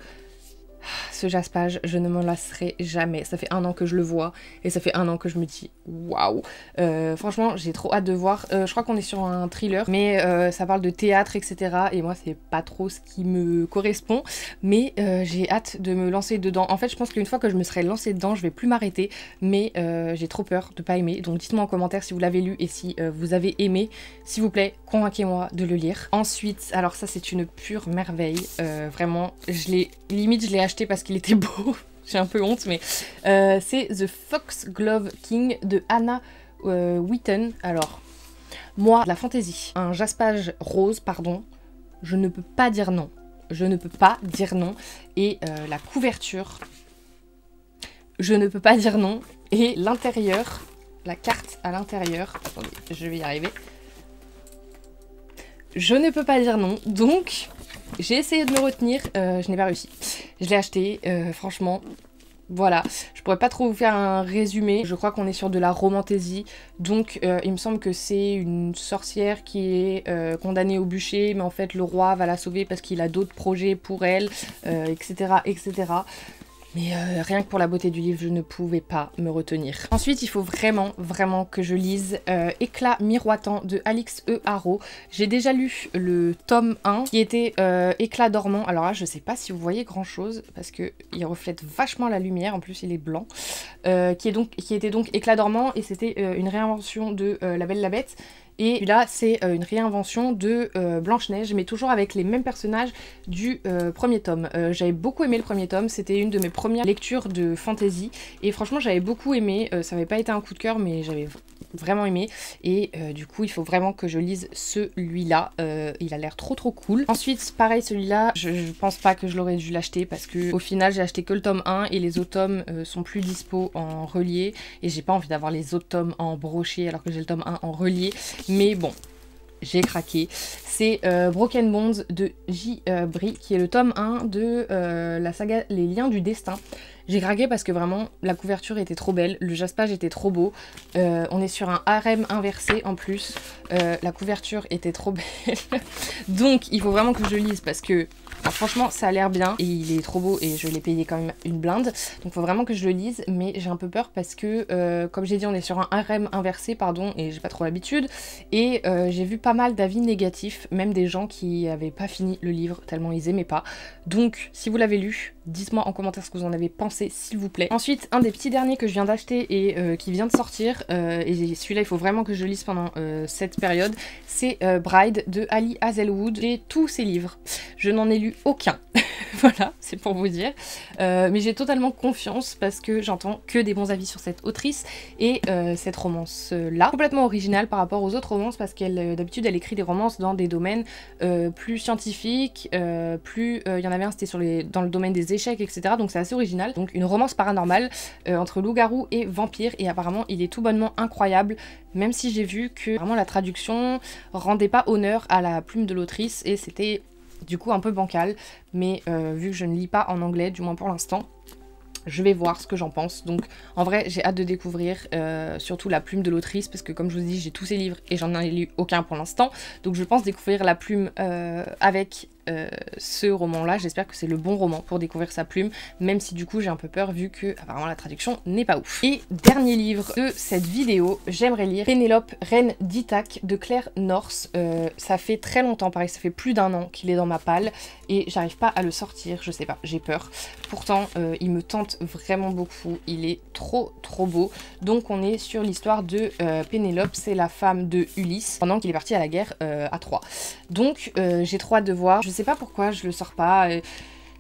Ce jaspage, je ne m'en lasserai jamais. Ça fait 1 an que je le vois et ça fait 1 an que je me dis waouh. Franchement, j'ai trop hâte de voir. Je crois qu'on est sur un thriller, mais ça parle de théâtre, etc. Et moi, c'est pas trop ce qui me correspond, mais j'ai hâte de me lancer dedans. En fait, je pense qu'une fois que je me serai lancée dedans, je vais plus m'arrêter, mais j'ai trop peur de pas aimer. Donc dites-moi en commentaire si vous l'avez lu et si vous avez aimé. S'il vous plaît, convainquez-moi de le lire. Ensuite, alors ça, c'est une pure merveille. Vraiment, limite, je l'ai acheté parce qu'il était beau, j'ai un peu honte, mais c'est The Foxglove King de Anna Wheaton. Alors, moi, la fantaisie, un jaspage rose, pardon, je ne peux pas dire non. Je ne peux pas dire non. Et la couverture, je ne peux pas dire non. Et l'intérieur, la carte à l'intérieur, attendez, je vais y arriver. Je ne peux pas dire non, donc j'ai essayé de me retenir, je n'ai pas réussi. Je l'ai acheté, franchement, voilà. Je pourrais pas trop vous faire un résumé, je crois qu'on est sur de la romantaisie, donc il me semble que c'est une sorcière qui est condamnée au bûcher, mais en fait le roi va la sauver parce qu'il a d'autres projets pour elle, etc. Mais rien que pour la beauté du livre, je ne pouvais pas me retenir. Ensuite, il faut vraiment que je lise Éclat miroitant de Alix E. Harrow. J'ai déjà lu le tome 1 qui était Éclat dormant. Alors là, je sais pas si vous voyez grand chose parce qu'il reflète vachement la lumière. En plus, il est blanc. Qui était donc Éclat dormant, et c'était une réinvention de La Belle et la Bête. Et là, c'est une réinvention de Blanche-Neige, mais toujours avec les mêmes personnages du premier tome. J'avais beaucoup aimé le premier tome, c'était une de mes premières lectures de fantasy, et franchement, j'avais beaucoup aimé. Ça n'avait pas été un coup de cœur, mais j'avais vraiment aimé. Et du coup, il faut vraiment que je lise celui-là. Il a l'air trop cool. Ensuite, pareil, celui-là, je pense pas que je l'aurais dû l'acheter parce que au final, j'ai acheté que le tome 1 et les autres tomes sont plus dispo en relié. Et j'ai pas envie d'avoir les autres tomes en broché alors que j'ai le tome 1 en relié. Mais bon, j'ai craqué. C'est Broken Bonds de J. Brie, qui est le tome 1 de la saga Les Liens du Destin. J'ai craqué parce que vraiment la couverture était trop belle, le jaspage était trop beau, on est sur un harem inversé en plus, la couverture était trop belle, donc il faut vraiment que je le lise parce que franchement ça a l'air bien et il est trop beau et je l'ai payé quand même une blinde, donc il faut vraiment que je le lise, mais j'ai un peu peur parce que comme j'ai dit on est sur un harem inversé pardon et j'ai pas trop l'habitude et j'ai vu pas mal d'avis négatifs, même des gens qui avaient pas fini le livre tellement ils aimaient pas, donc si vous l'avez lu, dites-moi en commentaire ce que vous en avez pensé s'il vous plaît. Ensuite, un des petits derniers que je viens d'acheter et qui vient de sortir, et celui-là il faut vraiment que je le lise pendant cette période, c'est Bride de Ali Hazelwood. J'ai tous ses livres, je n'en ai lu aucun, voilà, c'est pour vous dire, mais j'ai totalement confiance parce que j'entends que des bons avis sur cette autrice et cette romance-là, complètement originale par rapport aux autres romances parce qu'elle d'habitude elle écrit des romances dans des domaines plus scientifiques, il y en avait un c'était dans le domaine des échecs etc, donc c'est assez original, donc une romance paranormale entre loup-garou et vampire et apparemment il est tout bonnement incroyable, même si j'ai vu que vraiment la traduction rendait pas honneur à la plume de l'autrice et c'était du coup un peu bancal, mais vu que je ne lis pas en anglais, du moins pour l'instant, je vais voir ce que j'en pense. Donc en vrai j'ai hâte de découvrir surtout la plume de l'autrice parce que comme je vous dis j'ai tous ses livres et j'en ai lu aucun pour l'instant, donc je pense découvrir la plume avec ce roman là, j'espère que c'est le bon roman pour découvrir sa plume, même si du coup j'ai un peu peur vu que apparemment la traduction n'est pas ouf. Et dernier livre de cette vidéo, j'aimerais lire Pénélope, reine d'Ithaque de Claire North. Ça fait très longtemps, pareil ça fait plus d'un an qu'il est dans ma palle et j'arrive pas à le sortir, je sais pas, j'ai peur. Pourtant il me tente vraiment beaucoup, il est trop beau. Donc on est sur l'histoire de Pénélope, c'est la femme de Ulysse pendant qu'il est parti à la guerre à Troie. Donc j'ai trop hâte de voir, je sais pas pourquoi je le sors pas,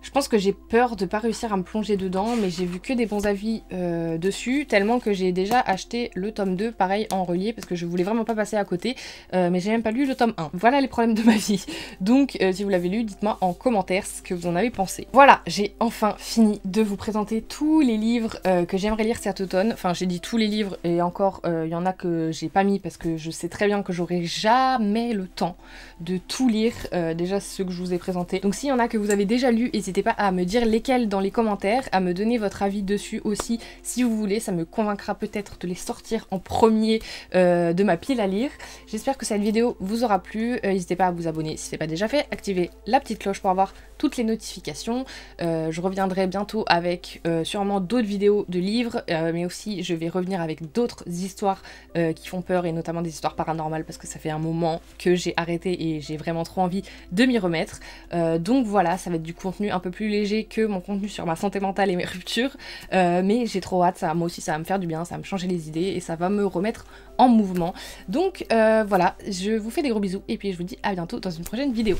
je pense que j'ai peur de pas réussir à me plonger dedans, mais j'ai vu que des bons avis dessus, tellement que j'ai déjà acheté le tome 2, pareil en relié, parce que je voulais vraiment pas passer à côté, mais j'ai même pas lu le tome 1. Voilà les problèmes de ma vie. Donc si vous l'avez lu, dites-moi en commentaire ce que vous en avez pensé. Voilà, j'ai enfin fini de vous présenter tous les livres que j'aimerais lire cet automne. Enfin, j'ai dit tous les livres, et encore, il y en a que j'ai pas mis, parce que je sais très bien que j'aurai jamais le temps de tout lire, déjà ceux que je vous ai présentés. Donc s'il y en a que vous avez déjà lu, n'hésitez pas à me dire lesquels dans les commentaires, à me donner votre avis dessus aussi si vous voulez, ça me convaincra peut-être de les sortir en premier de ma pile à lire. J'espère que cette vidéo vous aura plu, n'hésitez pas à vous abonner si ce n'est pas déjà fait, activez la petite cloche pour avoir toutes les notifications. Je reviendrai bientôt avec sûrement d'autres vidéos de livres, mais aussi je vais revenir avec d'autres histoires qui font peur et notamment des histoires paranormales parce que ça fait un moment que j'ai arrêté et j'ai vraiment trop envie de m'y remettre. Donc voilà, ça va être du contenu un peu plus léger que mon contenu sur ma santé mentale et mes ruptures, mais j'ai trop hâte, moi aussi ça va me faire du bien, ça va me changer les idées et ça va me remettre en mouvement. Donc voilà, je vous fais des gros bisous et puis je vous dis à bientôt dans une prochaine vidéo.